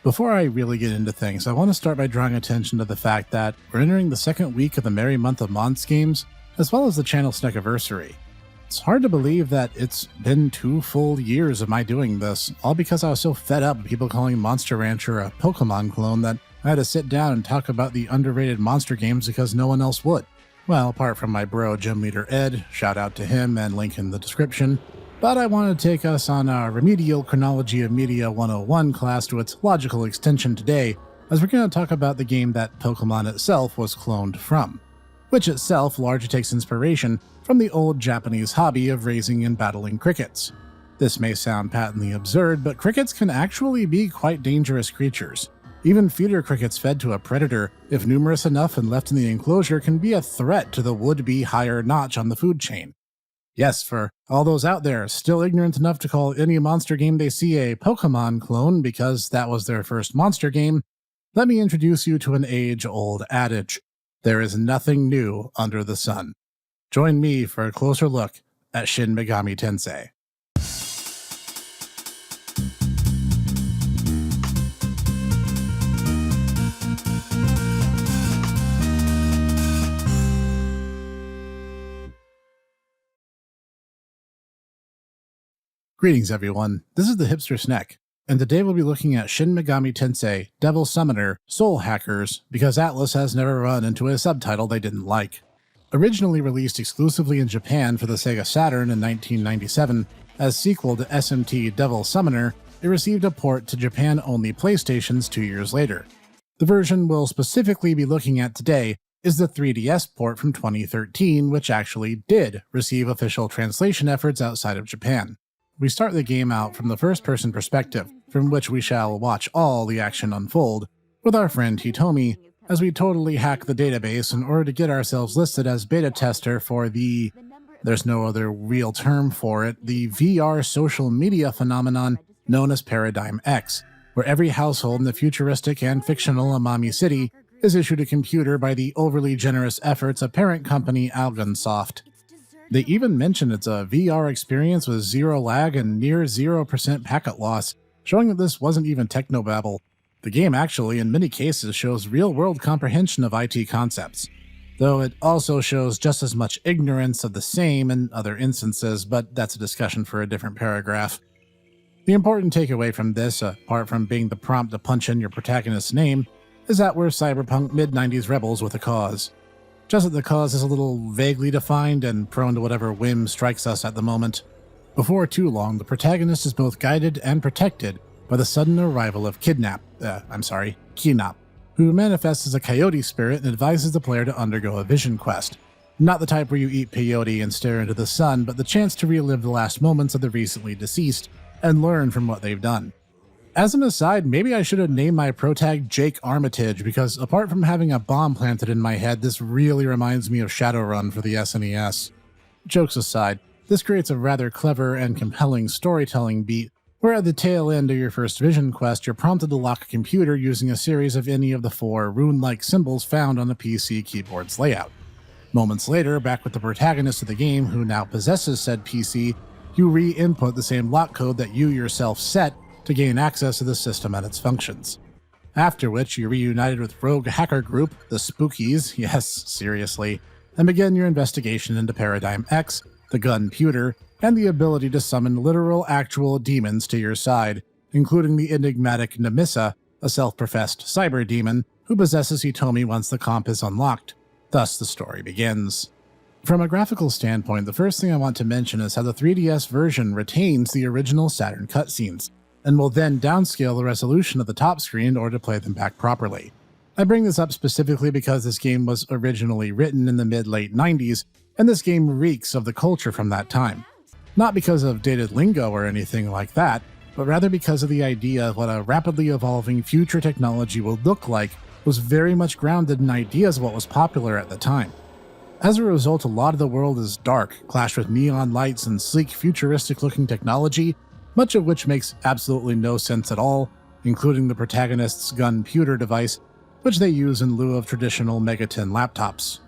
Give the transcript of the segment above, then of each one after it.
Before I really get into things, I want to start by drawing attention to the fact that we're entering the second week of the merry month of Mons games, as well as the channel Snekiversary. It's hard to believe that it's been 2 full years of my doing this, all because I was so fed up with people calling Monster Rancher a Pokemon clone that I had to sit down and talk about the underrated monster games because no one else would. Well, apart from my bro Gym Leader Ed, shout out to him and link in the description. But I want to take us on our Remedial Chronology of Media 101 class to its logical extension today, as we're going to talk about the game that Pokemon itself was cloned from, which itself largely takes inspiration from the old Japanese hobby of raising and battling crickets. This may sound patently absurd, but crickets can actually be quite dangerous creatures. Even feeder crickets fed to a predator, if numerous enough and left in the enclosure, can be a threat to the would-be higher notch on the food chain. Yes, for all those out there still ignorant enough to call any monster game they see a Pokemon clone because that was their first monster game, let me introduce you to an age-old adage: there is nothing new under the sun. Join me for a closer look at Shin Megami Tensei. Greetings everyone, this is the Hipster Snek, and today we'll be looking at Shin Megami Tensei Devil Summoner Soul Hackers because Atlas has never run into a subtitle they didn't like. Originally released exclusively in Japan for the Sega Saturn in 1997, as sequel to SMT Devil Summoner, it received a port to Japan-only PlayStations 2 years later. The version we'll specifically be looking at today is the 3DS port from 2013, which actually did receive official translation efforts outside of Japan. We start the game out from the first-person perspective, from which we shall watch all the action unfold, with our friend Hitomi, as we totally hack the database in order to get ourselves listed as beta tester for there's no other real term for it, the VR social media phenomenon known as Paradigm X, where every household in the futuristic and fictional Amami City is issued a computer by the overly generous efforts of parent company Algonsoft. They even mention it's a VR experience with zero lag and near 0% packet loss, showing that this wasn't even technobabble. The game actually, in many cases, shows real-world comprehension of IT concepts, though it also shows just as much ignorance of the same in other instances, but that's a discussion for a different paragraph. The important takeaway from this, apart from being the prompt to punch in your protagonist's name, is that we're cyberpunk mid-90s rebels with a cause. Just that the cause is a little vaguely defined and prone to whatever whim strikes us at the moment. Before too long, the protagonist is both guided and protected by the sudden arrival of Kinap, who manifests as a coyote spirit and advises the player to undergo a vision quest. Not the type where you eat peyote and stare into the sun, but the chance to relive the last moments of the recently deceased and learn from what they've done. As an aside, maybe I should have named my protag Jake Armitage, because apart from having a bomb planted in my head, this really reminds me of Shadowrun for the SNES. Jokes aside, this creates a rather clever and compelling storytelling beat, where at the tail end of your first vision quest, you're prompted to lock a computer using a series of any of the 4 rune-like symbols found on the PC keyboard's layout. Moments later, back with the protagonist of the game, who now possesses said PC, you re-input the same lock code that you yourself set to gain access to the system and its functions. After which, you're reunited with rogue hacker group, the Spookies, yes, seriously, and begin your investigation into Paradigm X, the gunpowder, and the ability to summon literal actual demons to your side, including the enigmatic Nemissa, a self-professed cyber demon who possesses Hitomi once the comp is unlocked. Thus the story begins. From a graphical standpoint, the first thing I want to mention is how the 3DS version retains the original Saturn cutscenes, and will then downscale the resolution of the top screen in order to play them back properly. I bring this up specifically because this game was originally written in the mid-late 90s, and this game reeks of the culture from that time. Not because of dated lingo or anything like that, but rather because of the idea of what a rapidly evolving future technology will look like was very much grounded in ideas of what was popular at the time. As a result, a lot of the world is dark, clashed with neon lights and sleek futuristic-looking technology, much of which makes absolutely no sense at all, including the protagonist's gunpowder device, which they use in lieu of traditional Megaton laptops.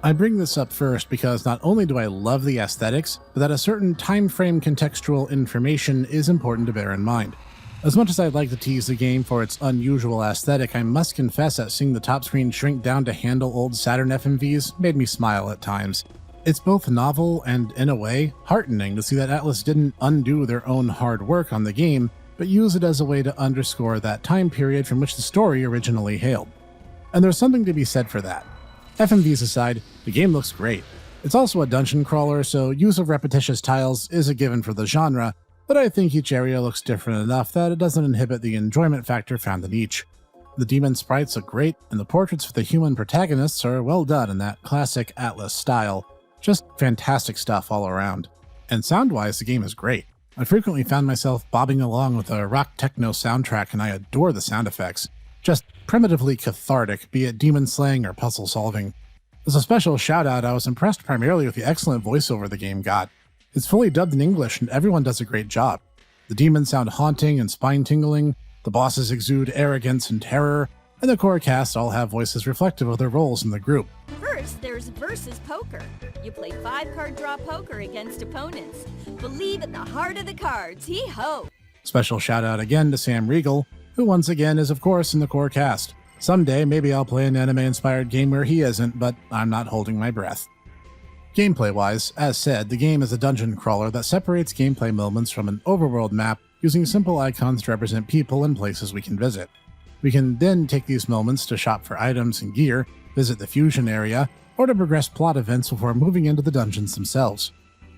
I bring this up first because not only do I love the aesthetics, but that a certain time frame contextual information is important to bear in mind. As much as I'd like to tease the game for its unusual aesthetic, I must confess that seeing the top screen shrink down to handle old Saturn FMVs made me smile at times. It's both novel and, in a way, heartening to see that Atlus didn't undo their own hard work on the game, but use it as a way to underscore that time period from which the story originally hailed. And there's something to be said for that. FMVs aside, the game looks great. It's also a dungeon crawler, so use of repetitious tiles is a given for the genre, but I think each area looks different enough that it doesn't inhibit the enjoyment factor found in each. The demon sprites look great, and the portraits for the human protagonists are well done in that classic Atlus style. Just fantastic stuff all around. And sound-wise, the game is great. I frequently found myself bobbing along with a rock techno soundtrack, and I adore the sound effects. Just primitively cathartic, be it demon slaying or puzzle solving. As a special shout-out, I was impressed primarily with the excellent voiceover the game got. It's fully dubbed in English, and everyone does a great job. The demons sound haunting and spine-tingling, the bosses exude arrogance and terror, and the core cast all have voices reflective of their roles in the group. First, there's versus poker. You play 5-card draw poker against opponents. Believe in the heart of the cards, hee-ho! Special shout-out again to Sam Riegel, who once again is of course in the core cast. Someday, maybe I'll play an anime-inspired game where he isn't, but I'm not holding my breath. Gameplay-wise, as said, the game is a dungeon crawler that separates gameplay moments from an overworld map using simple icons to represent people and places we can visit. We can then take these moments to shop for items and gear, visit the fusion area, or to progress plot events before moving into the dungeons themselves.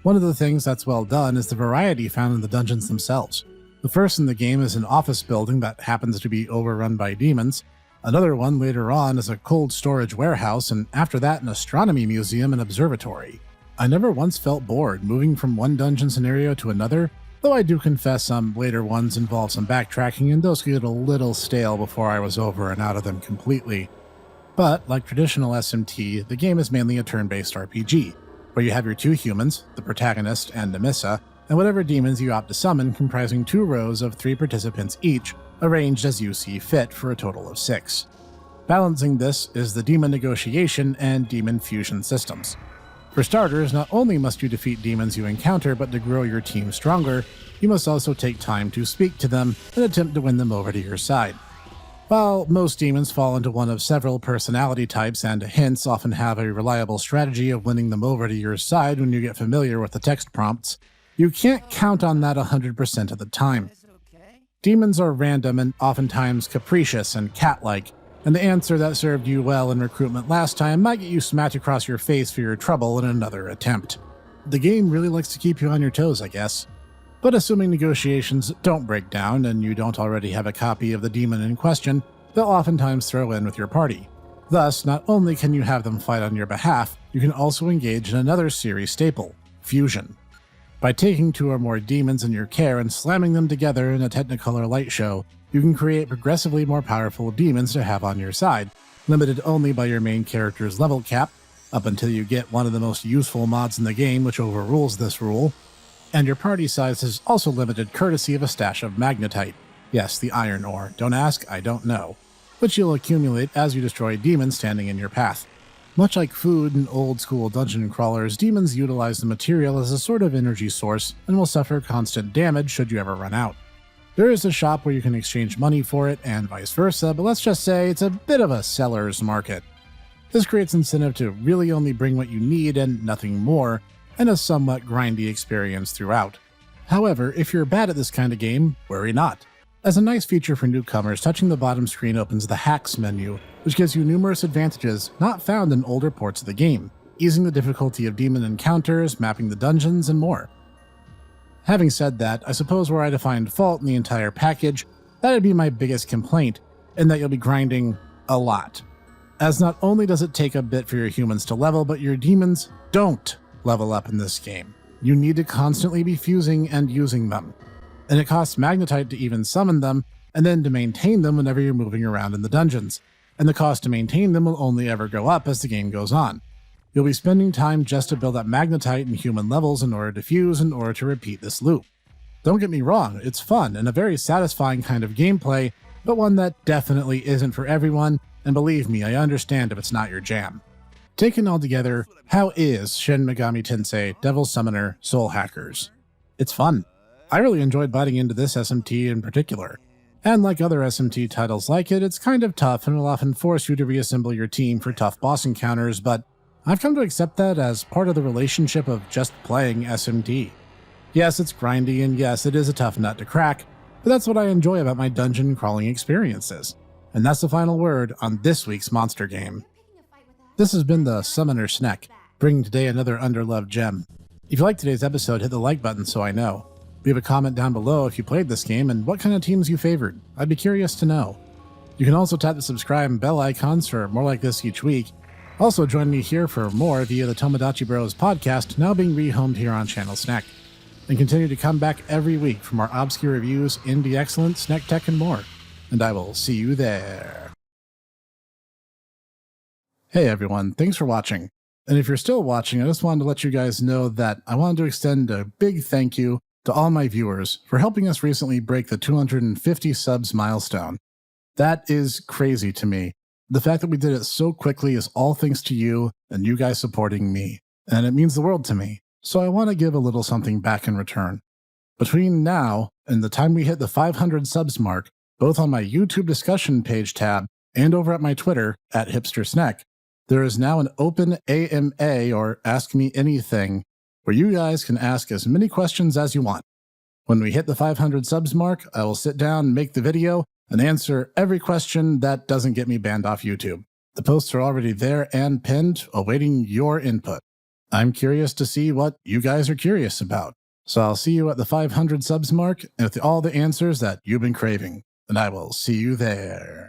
One of the things that's well done is the variety found in the dungeons themselves. The first in the game is an office building that happens to be overrun by demons. Another one later on is a cold storage warehouse, and after that an astronomy museum and observatory. I never once felt bored moving from one dungeon scenario to another, though I do confess some later ones involve some backtracking and those get a little stale before I was over and out of them completely. But, like traditional SMT, the game is mainly a turn-based RPG, where you have your two humans, the protagonist and Nemissa, and whatever demons you opt to summon, comprising 2 rows of 3 participants each, arranged as you see fit for a total of 6. Balancing this is the demon negotiation and demon fusion systems. For starters, not only must you defeat demons you encounter, but to grow your team stronger, you must also take time to speak to them and attempt to win them over to your side. While most demons fall into one of several personality types and hence often have a reliable strategy of winning them over to your side when you get familiar with the text prompts, you can't count on that 100% of the time. Demons are random and oftentimes capricious and cat-like, and the answer that served you well in recruitment last time might get you smacked across your face for your trouble in another attempt. The game really likes to keep you on your toes, I guess. But assuming negotiations don't break down and you don't already have a copy of the demon in question, they'll oftentimes throw in with your party. Thus, not only can you have them fight on your behalf, you can also engage in another series staple, fusion. By taking 2 or more demons in your care and slamming them together in a Technicolor light show, you can create progressively more powerful demons to have on your side, limited only by your main character's level cap, up until you get one of the most useful mods in the game which overrules this rule, and your party size is also limited courtesy of a stash of magnetite. Yes, the iron ore. Don't ask, I don't know. Which you'll accumulate as you destroy demons standing in your path. Much like food in old-school dungeon crawlers, demons utilize the material as a sort of energy source and will suffer constant damage should you ever run out. There is a shop where you can exchange money for it and vice versa, but let's just say it's a bit of a seller's market. This creates incentive to really only bring what you need and nothing more, and a somewhat grindy experience throughout. However, if you're bad at this kind of game, worry not. As a nice feature for newcomers, touching the bottom screen opens the Hacks menu, which gives you numerous advantages not found in older ports of the game, easing the difficulty of demon encounters, mapping the dungeons, and more. Having said that, I suppose were I to find fault in the entire package, that'd be my biggest complaint, in that you'll be grinding a lot. As not only does it take a bit for your humans to level, but your demons don't level up in this game. You need to constantly be fusing and using them. And it costs magnetite to even summon them, and then to maintain them whenever you're moving around in the dungeons. And the cost to maintain them will only ever go up as the game goes on. You'll be spending time just to build up magnetite and human levels in order to fuse in order to repeat this loop. Don't get me wrong, it's fun and a very satisfying kind of gameplay, but one that definitely isn't for everyone, and believe me, I understand if it's not your jam. Taken all together, how is Shin Megami Tensei Devil Summoner Soul Hackers? It's fun. I really enjoyed biting into this SMT in particular. And like other SMT titles like it, it's kind of tough and will often force you to reassemble your team for tough boss encounters, but I've come to accept that as part of the relationship of just playing SMT. Yes, it's grindy, and yes, it is a tough nut to crack, but that's what I enjoy about my dungeon crawling experiences. And that's the final word on this week's monster game. This has been the Summoner Snek, bringing today another underloved gem. If you liked today's episode, hit the like button so I know. Leave a comment down below if you played this game and what kind of teams you favored. I'd be curious to know. You can also tap the subscribe and bell icons for more like this each week. Also join me here for more via the Tomodachi Bros podcast, now being rehomed here on Channel Snek. And continue to come back every week for more obscure reviews, indie excellence, Snek tech, and more. And I will see you there. Hey everyone, thanks for watching. And if you're still watching, I just wanted to let you guys know that I wanted to extend a big thank you to all my viewers for helping us recently break the 250 subs milestone. That is crazy to me. The fact that we did it so quickly is all thanks to you and you guys supporting me, and it means the world to me. So I want to give a little something back in return. Between now and the time we hit the 500 subs mark, both on my YouTube discussion page tab and over at my Twitter at Hipster Snek, there is now an open AMA or Ask Me Anything where you guys can ask as many questions as you want. When we hit the 500 subs mark, I will sit down, make the video, and answer every question that doesn't get me banned off YouTube. The posts are already there and pinned, awaiting your input. I'm curious to see what you guys are curious about. So I'll see you at the 500 subs mark and with all the answers that you've been craving. And I will see you there.